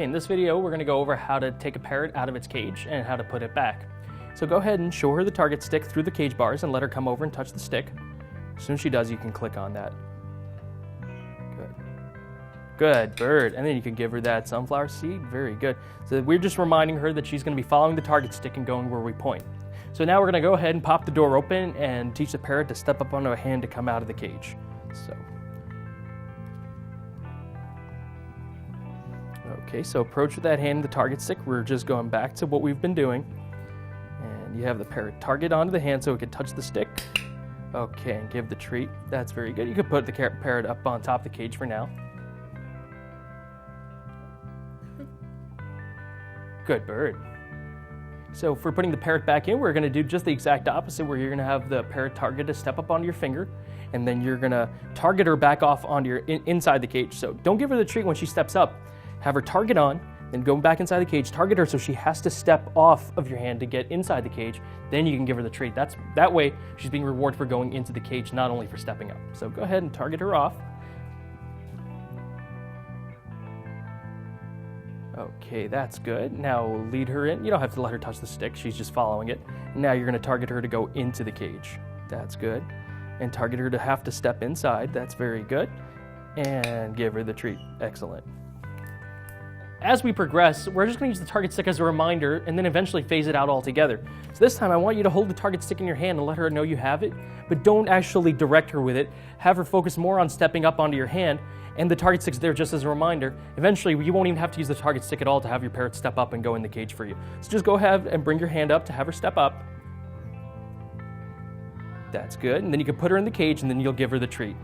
Okay, in this video, we're gonna go over how to take a parrot out of its cage and how to put it back. So go ahead and show her the target stick through the cage bars and let her come over and touch the stick. As soon as she does, you can click on that. Good. Good bird. And then you can give her that sunflower seed. Very good. So we're just reminding her that she's gonna be following the target stick and going where we point. So now we're gonna go ahead and pop the door open and teach the parrot to step up onto a hand to come out of the cage. Okay, so approach with that hand and the target stick. We're just going back to what we've been doing. And you have the parrot target onto the hand so it can touch the stick. Okay, and give the treat. That's very good. You can put the parrot up on top of the cage for now. Good bird. So if we're putting the parrot back in, we're gonna do just the exact opposite, where you're gonna have the parrot target to step up onto your finger, and then you're gonna target her back off onto your inside the cage. So don't give her the treat when she steps up. Have her target on, then go back inside the cage, target her so she has to step off of your hand to get inside the cage. Then you can give her the treat. That way, she's being rewarded for going into the cage, not only for stepping up. So go ahead and target her off. Okay, that's good. Now lead her in. You don't have to let her touch the stick. She's just following it. Now you're gonna target her to go into the cage. That's good. And target her to have to step inside. That's very good. And give her the treat. Excellent. As we progress, we're just going to use the target stick as a reminder and then eventually phase it out altogether. So this time I want you to hold the target stick in your hand and let her know you have it, but don't actually direct her with it. Have her focus more on stepping up onto your hand, and the target stick's there just as a reminder. Eventually, you won't even have to use the target stick at all to have your parrot step up and go in the cage for you. So just go ahead and bring your hand up to have her step up. That's good, and then you can put her in the cage and then you'll give her the treat.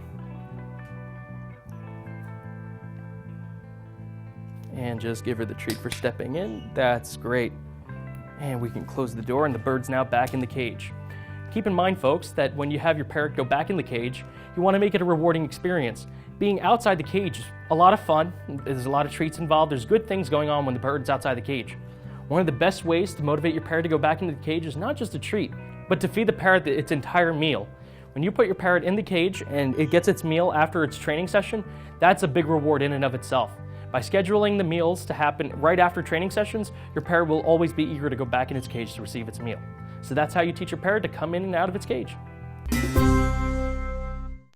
And just give her the treat for stepping in. That's great. And we can close the door and the bird's now back in the cage. Keep in mind, folks, that when you have your parrot go back in the cage, you want to make it a rewarding experience. Being outside the cage is a lot of fun. There's a lot of treats involved. There's good things going on when the bird's outside the cage. One of the best ways to motivate your parrot to go back into the cage is not just a treat, but to feed the parrot its entire meal. When you put your parrot in the cage and it gets its meal after its training session, that's a big reward in and of itself. By scheduling the meals to happen right after training sessions, your parrot will always be eager to go back in its cage to receive its meal. So that's how you teach your parrot to come in and out of its cage.